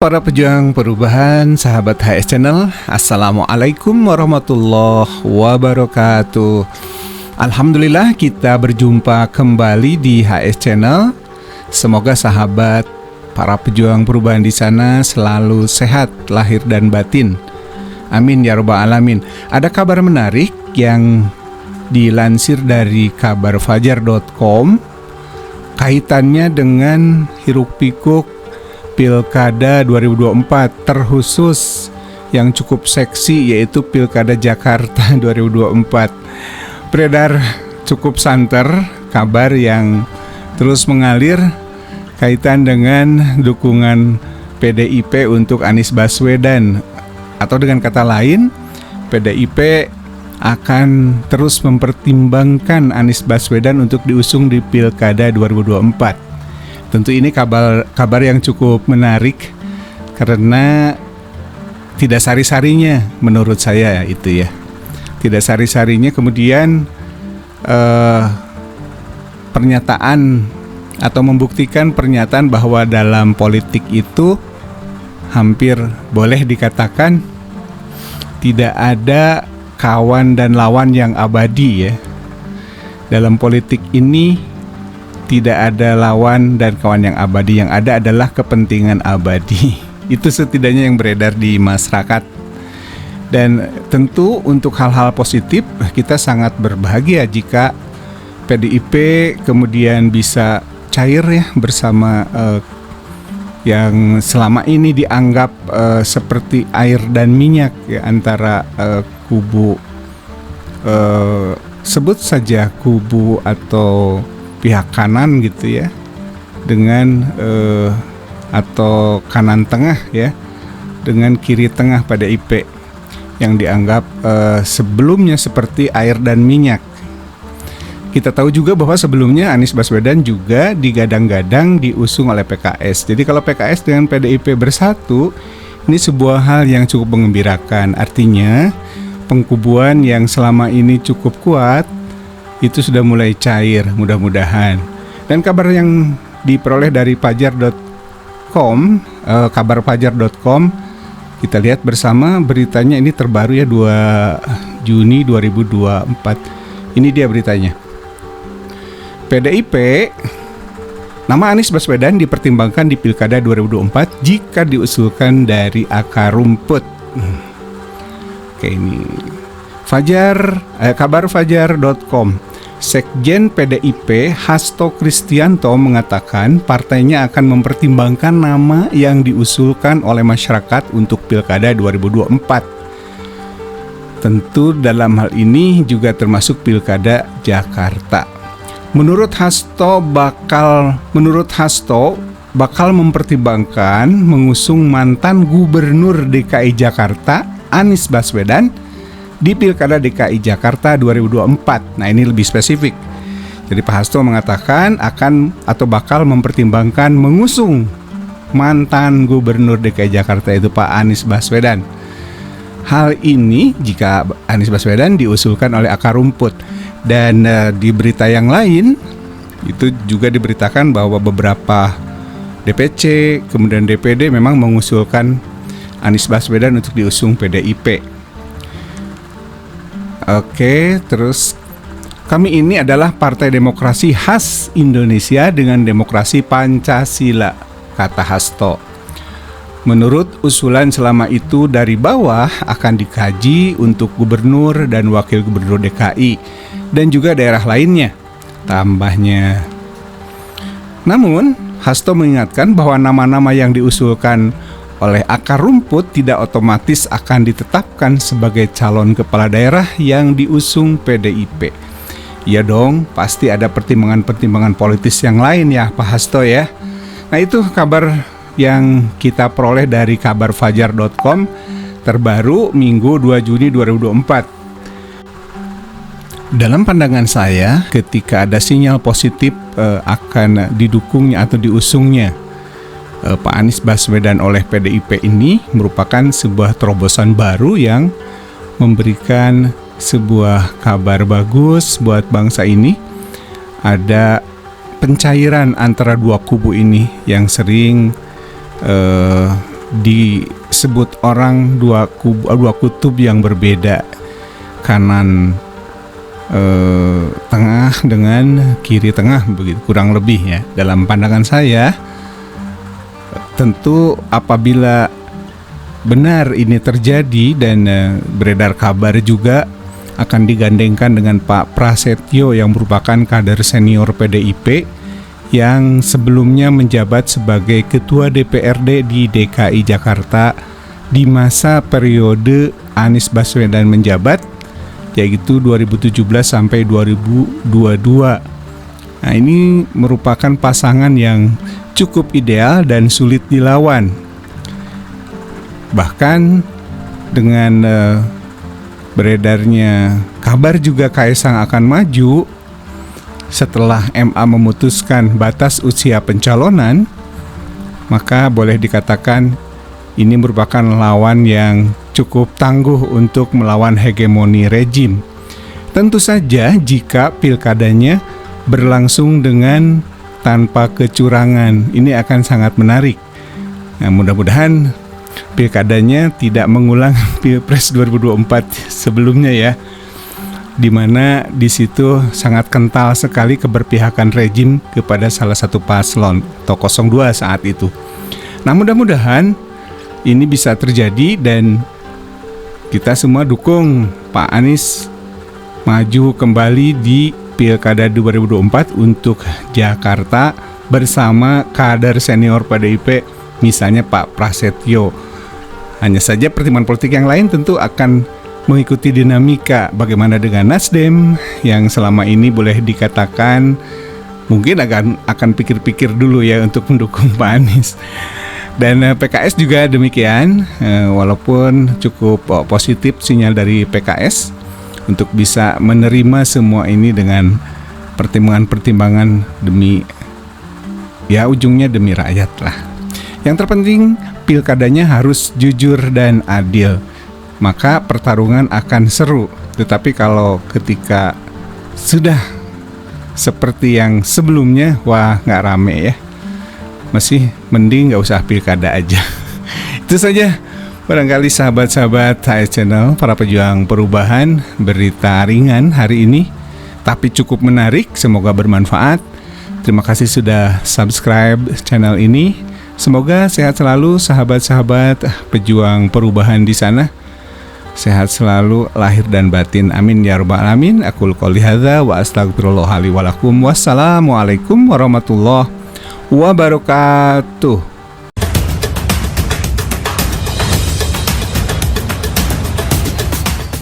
para pejuang perubahan, sahabat HS Channel, Assalamualaikum warahmatullahi wabarakatuh. Alhamdulillah kita berjumpa kembali di HS Channel. Semoga sahabat para pejuang perubahan di sana selalu sehat lahir dan batin. Amin ya rabbal alamin. Ada kabar menarik yang dilansir dari kabarfajar.com kaitannya dengan hiruk-pikuk Pilkada 2024, terkhusus yang cukup seksi yaitu Pilkada Jakarta 2024. Beredar cukup santer kabar yang terus mengalir kaitan dengan dukungan PDIP untuk Anies Baswedan, atau dengan kata lain PDIP akan terus mempertimbangkan Anies Baswedan untuk diusung di Pilkada 2024. Tentu ini kabar yang cukup menarik karena tidak sari-sarinya menurut saya itu ya. Tidak sari-sarinya kemudian pernyataan atau membuktikan pernyataan bahwa dalam politik itu hampir boleh dikatakan tidak ada kawan dan lawan yang abadi ya. Dalam politik ini tidak ada lawan dan kawan yang abadi, yang ada adalah kepentingan abadi. Itu setidaknya yang beredar di masyarakat. Dan tentu untuk hal-hal positif kita sangat berbahagia jika PDIP kemudian bisa cair ya bersama yang selama ini dianggap seperti air dan minyak ya, antara kubu sebut saja kubu atau pihak kanan gitu ya, dengan atau kanan tengah ya, dengan kiri tengah PDIP yang dianggap sebelumnya seperti air dan minyak. Kita tahu juga bahwa sebelumnya Anies Baswedan juga digadang-gadang diusung oleh PKS. Jadi kalau PKS dengan PDIP bersatu, ini sebuah hal yang cukup mengembirakan. Artinya pengkubuan yang selama ini cukup kuat itu sudah mulai cair mudah-mudahan. Dan kabar yang diperoleh dari fajar.com, kabarfajar.com, kita lihat bersama beritanya, ini terbaru ya, 2 Juni 2024. Ini dia beritanya. PDIP, nama Anies Baswedan dipertimbangkan di Pilkada 2024 jika diusulkan dari akar rumput. Oke, ini kabarfajar.com. Sekjen PDIP Hasto Kristianto mengatakan partainya akan mempertimbangkan nama yang diusulkan oleh masyarakat untuk Pilkada 2024. Tentu dalam hal ini juga termasuk Pilkada Jakarta. Menurut Hasto bakal mempertimbangkan mengusung mantan Gubernur DKI Jakarta Anies Baswedan di Pilkada DKI Jakarta 2024. Nah, ini lebih spesifik. Jadi Pak Hasto mengatakan akan atau bakal mempertimbangkan mengusung mantan Gubernur DKI Jakarta itu Pak Anies Baswedan. Hal ini jika Anies Baswedan diusulkan oleh akar rumput. Dan di berita yang lain itu juga diberitakan bahwa beberapa DPC kemudian DPD memang mengusulkan Anies Baswedan untuk diusung PDIP. Oke, terus kami ini adalah Partai Demokrasi khas Indonesia dengan demokrasi Pancasila, kata Hasto. Menurut usulan selama itu dari bawah akan dikaji untuk gubernur dan wakil gubernur DKI dan juga daerah lainnya, tambahnya. Namun, Hasto mengingatkan bahwa nama-nama yang diusulkan oleh akar rumput tidak otomatis akan ditetapkan sebagai calon kepala daerah yang diusung PDIP. Ya dong, pasti ada pertimbangan-pertimbangan politis yang lain ya Pak Hasto ya. Nah, itu kabar yang kita peroleh dari kabarfajar.com terbaru Minggu 2 Juni 2024. Dalam pandangan saya, ketika ada sinyal positif akan didukungnya atau diusungnya Pak Anies Baswedan oleh PDIP ini merupakan sebuah terobosan baru yang memberikan sebuah kabar bagus buat bangsa ini. Ada pencairan antara dua kubu ini yang sering disebut orang dua kutub yang berbeda, kanan tengah dengan kiri tengah, begitu kurang lebih ya. Dalam pandangan saya, tentu apabila benar ini terjadi dan beredar kabar juga akan digandengkan dengan Pak Prasetyo yang merupakan kader senior PDIP yang sebelumnya menjabat sebagai Ketua DPRD di DKI Jakarta di masa periode Anies Baswedan menjabat, yaitu 2017 sampai 2022. Nah, ini merupakan pasangan yang cukup ideal dan sulit dilawan. Bahkan dengan beredarnya kabar juga Kaisang akan maju setelah MA memutuskan batas usia pencalonan, maka boleh dikatakan ini merupakan lawan yang cukup tangguh untuk melawan hegemoni rejim. Tentu saja jika pilkadanya berlangsung dengan tanpa kecurangan, ini akan sangat menarik. Nah, mudah-mudahan pilkadanya tidak mengulang Pilpres 2024 sebelumnya ya, di mana di situ sangat kental sekali keberpihakan rejim kepada salah satu paslon atau 02 saat itu. Nah, mudah-mudahan ini bisa terjadi dan kita semua dukung Pak Anies maju kembali di Pilkada 2024 untuk Jakarta bersama kader senior PDIP, misalnya Pak Prasetyo. Hanya saja pertimbangan politik yang lain tentu akan mengikuti dinamika bagaimana dengan Nasdem yang selama ini boleh dikatakan mungkin akan pikir-pikir dulu ya untuk mendukung Pak Anies. Dan PKS juga demikian, walaupun cukup positif sinyal dari PKS untuk bisa menerima semua ini dengan pertimbangan-pertimbangan demi ya ujungnya demi rakyat lah. Yang terpenting pilkadanya harus jujur dan adil, maka pertarungan akan seru. Tetapi kalau ketika sudah seperti yang sebelumnya, wah nggak rame ya. Masih mending nggak usah pilkada aja. Itu saja barangkali sahabat-sahabat HS Channel, para pejuang perubahan, berita ringan hari ini tapi cukup menarik, semoga bermanfaat. Terima kasih sudah subscribe channel ini. Semoga sehat selalu sahabat-sahabat pejuang perubahan di sana. Sehat selalu lahir dan batin, amin ya rabbal alamin. Aqul qouli hadza wa astaghfirullah li wa lakum. Wassalamualaikum warahmatullahi wabarakatuh.